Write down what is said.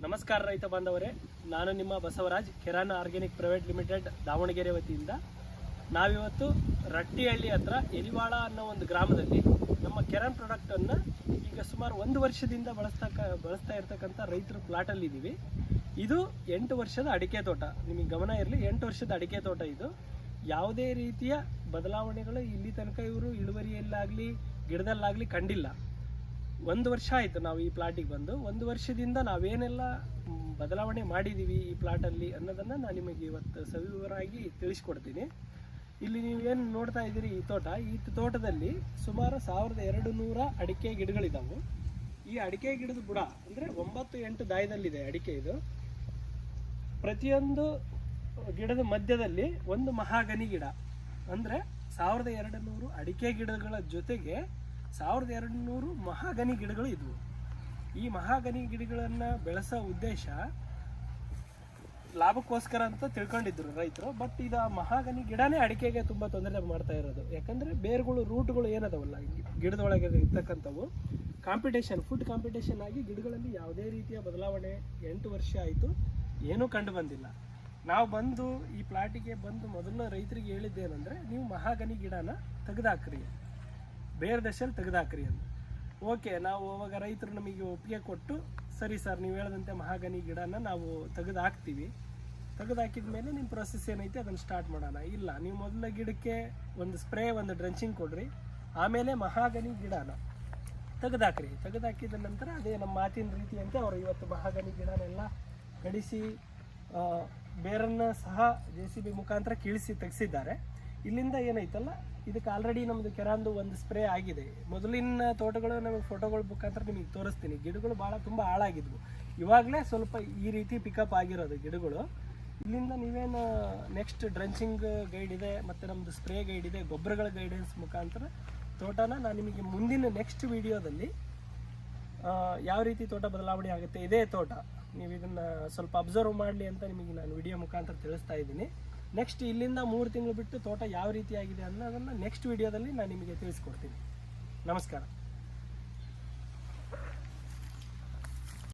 ನಮಸ್ಕಾರ ರೈತ ಬಾಂಧವರೇ, ನಾನು ನಿಮ್ಮ ಬಸವರಾಜ್ ಕೆರಾನ್ ಆರ್ಗ್ಯಾನಿಕ್ ಪ್ರೈವೇಟ್ ಲಿಮಿಟೆಡ್ ದಾವಣಗೆರೆ ವತಿಯಿಂದ ನಾವಿವತ್ತು ರಟ್ಟಿಹಳ್ಳಿ ಹತ್ರ ಎಲಿವಾಳ ಅನ್ನೋ ಒಂದು ಗ್ರಾಮದಲ್ಲಿ ನಮ್ಮ ಕೆರಾನ್ ಪ್ರಾಡಕ್ಟನ್ನು ಈಗ ಸುಮಾರು 1 ವರ್ಷದಿಂದ ಬಳಸ್ತಾ ಇರ್ತಕ್ಕಂಥ ರೈತರ ಪ್ಲಾಟಲ್ಲಿ ಇದ್ದೀವಿ. ಇದು 8 ವರ್ಷದ ಅಡಿಕೆ ತೋಟ. ನಿಮಗೆ ಗಮನ ಇರಲಿ, 8 ವರ್ಷದ ಅಡಿಕೆ ತೋಟ. ಇದು ಯಾವುದೇ ರೀತಿಯ ಬದಲಾವಣೆಗಳು ಇಲ್ಲಿ ತನಕ ಇವರು ಇಳುವರಿಯಲ್ಲಾಗಲಿ ಗಿಡದಲ್ಲಾಗಲಿ ಕಂಡಿಲ್ಲ. 1 ವರ್ಷ ಆಯಿತು ನಾವು ಈ ಪ್ಲಾಟಿಗೆ ಬಂದು. 1 ವರ್ಷದಿಂದ ನಾವೇನೆಲ್ಲ ಬದಲಾವಣೆ ಮಾಡಿದ್ದೀವಿ ಈ ಪ್ಲಾಟಲ್ಲಿ ಅನ್ನೋದನ್ನು ನಾನು ನಿಮಗೆ ಇವತ್ತು ಸವಿವರವಾಗಿ ತಿಳಿಸ್ಕೊಡ್ತೀನಿ. ಇಲ್ಲಿ ನೀವೇನು ನೋಡ್ತಾ ಇದ್ದೀರಿ, ಈ ತೋಟದಲ್ಲಿ ಸುಮಾರು 1200 ಅಡಿಕೆ ಗಿಡಗಳಿದ್ದಾವೆ. ಈ ಅಡಿಕೆ ಗಿಡದ ಬುಡ ಅಂದರೆ 9-8 ದಾಯದಲ್ಲಿದೆ ಅಡಿಕೆ. ಇದು ಪ್ರತಿಯೊಂದು ಗಿಡದ ಮಧ್ಯದಲ್ಲಿ ಒಂದು ಮಹಾಗನಿ ಗಿಡ, ಅಂದರೆ 1200 ಅಡಿಕೆ ಗಿಡಗಳ ಜೊತೆಗೆ 1200 ಮಹಾಗನಿ ಗಿಡಗಳು ಇದ್ವು. ಈ ಮಹಾಗನಿ ಗಿಡಗಳನ್ನು ಬೆಳೆಸೋ ಉದ್ದೇಶ ಲಾಭಕ್ಕೋಸ್ಕರ ಅಂತ ತಿಳ್ಕೊಂಡಿದ್ರು ರೈತರು. ಬಟ್ ಇದು ಆ ಮಹಾಗನಿ ಗಿಡನೇ ಅಡಿಕೆಗೆ ತುಂಬ ತೊಂದರೆ ಮಾಡ್ತಾ ಇರೋದು. ಯಾಕಂದರೆ ಬೇರುಗಳು, ರೂಟ್ಗಳು ಏನದವಲ್ಲ ಗಿಡದೊಳಗೆ ಇರ್ತಕ್ಕಂಥವು ಫುಡ್ ಕಾಂಪಿಟೇಷನ್ ಆಗಿ ಗಿಡಗಳಲ್ಲಿ ಯಾವುದೇ ರೀತಿಯ ಬದಲಾವಣೆ 8 ವರ್ಷ ಆಯಿತು, ಏನೂ ಕಂಡು ಬಂದಿಲ್ಲ. ನಾವು ಬಂದು ಈ ಪ್ಲಾಟಿಗೆ ಬಂದು ಮೊದಲು ರೈತರಿಗೆ ಹೇಳಿದ್ದೇನೆಂದರೆ, ನೀವು ಮಹಾಗನಿ ಗಿಡನ ತೆಗೆದಾಕ್ರಿ, ಬೇರೆ ದಶೆಯಲ್ಲಿ ತೆಗೆದಾಕ್ರಿ ಅಂತ. ಓಕೆ, ನಾವು ಅವಾಗ ರೈತರು ನಮಗೆ ಒಪ್ಪಿಗೆ ಕೊಟ್ಟು, ಸರಿ ಸರ್ ನೀವು ಹೇಳದಂತೆ ಮಹಾಗನಿ ಗಿಡನ ನಾವು ತೆಗೆದಾಕ್ತೀವಿ, ತೆಗೆದಾಕಿದ ಮೇಲೆ ನಿಮ್ಮ ಪ್ರೊಸೆಸ್ ಏನೈತೆ ಅದನ್ನು ಸ್ಟಾರ್ಟ್ ಮಾಡೋಣ. ಇಲ್ಲ, ನೀವು ಮೊದಲ ಗಿಡಕ್ಕೆ ಒಂದು ಸ್ಪ್ರೇ, ಒಂದು ಡ್ರೆಂಚಿಂಗ್ ಕೊಡ್ರಿ, ಆಮೇಲೆ ಮಹಾಗನಿ ಗಿಡನ ತೆಗೆದಾಕ್ರಿ. ತೆಗೆದಾಕಿದ ನಂತರ ಅದೇ ನಮ್ಮ ಮಾತಿನ ರೀತಿಯಂತೆ ಅವರು ಇವತ್ತು ಮಹಾಗನಿ ಗಿಡನೆಲ್ಲ ಕಡಿಸಿ ಬೇರನ್ನು ಸಹ JCB ಮುಖಾಂತರ ಕೀಳಿಸಿ ತೆಗೆಸಿದ್ದಾರೆ. ಇಲ್ಲಿಂದ ಏನೈತಲ್ಲ, ಇದಕ್ಕೆ ಆಲ್ರೆಡಿ ನಮ್ಮದು ಕೆರಾನ್ದು ಒಂದು ಸ್ಪ್ರೇ ಆಗಿದೆ. ಮೊದಲಿನ ತೋಟಗಳು ನಮಗೆ ಫೋಟೋಗಳ ಮುಖಾಂತರ ನಿಮಗೆ ತೋರಿಸ್ತೀನಿ. ಗಿಡಗಳು ತುಂಬ ಹಾಳಾಗಿದ್ವು. ಇವಾಗಲೇ ಸ್ವಲ್ಪ ಈ ರೀತಿ ಪಿಕಪ್ ಆಗಿರೋದು ಗಿಡಗಳು. ಇಲ್ಲಿಂದ ನೀವೇನು ನೆಕ್ಸ್ಟ್ ಡ್ರೆಂಚಿಂಗ್ ಗೈಡ್ ಇದೆ, ಮತ್ತು ನಮ್ಮದು ಸ್ಪ್ರೇ ಗೈಡ್ ಇದೆ, ಗೊಬ್ಬರಗಳ ಗೈಡೆನ್ಸ್ ಮುಖಾಂತರ ತೋಟನ ನಾನು ನಿಮಗೆ ಮುಂದಿನ ನೆಕ್ಸ್ಟ್ ವಿಡಿಯೋದಲ್ಲಿ ಯಾವ ರೀತಿ ತೋಟ ಬದಲಾವಣೆ ಆಗುತ್ತೆ, ಇದೇ ತೋಟ ನೀವು ಇದನ್ನು ಸ್ವಲ್ಪ ಅಬ್ಸರ್ವ್ ಮಾಡಲಿ ಅಂತ ನಿಮಗೆ ನಾನು ವಿಡಿಯೋ ಮುಖಾಂತರ ತಿಳಿಸ್ತಾ ಇದ್ದೀನಿ. ನೆಕ್ಸ್ಟ್ ಇಲ್ಲಿಂದ 3 ತಿಂಗಳು ಬಿಟ್ಟು ತೋಟ ಯಾವ ರೀತಿ ಆಗಿದೆ ಅನ್ನೋದನ್ನು ನೆಕ್ಸ್ಟ್ ವಿಡಿಯೋದಲ್ಲಿ ನಾನು ನಿಮಗೆ ತಿಳಿಸ್ಕೊಡ್ತೀನಿ. ನಮಸ್ಕಾರ.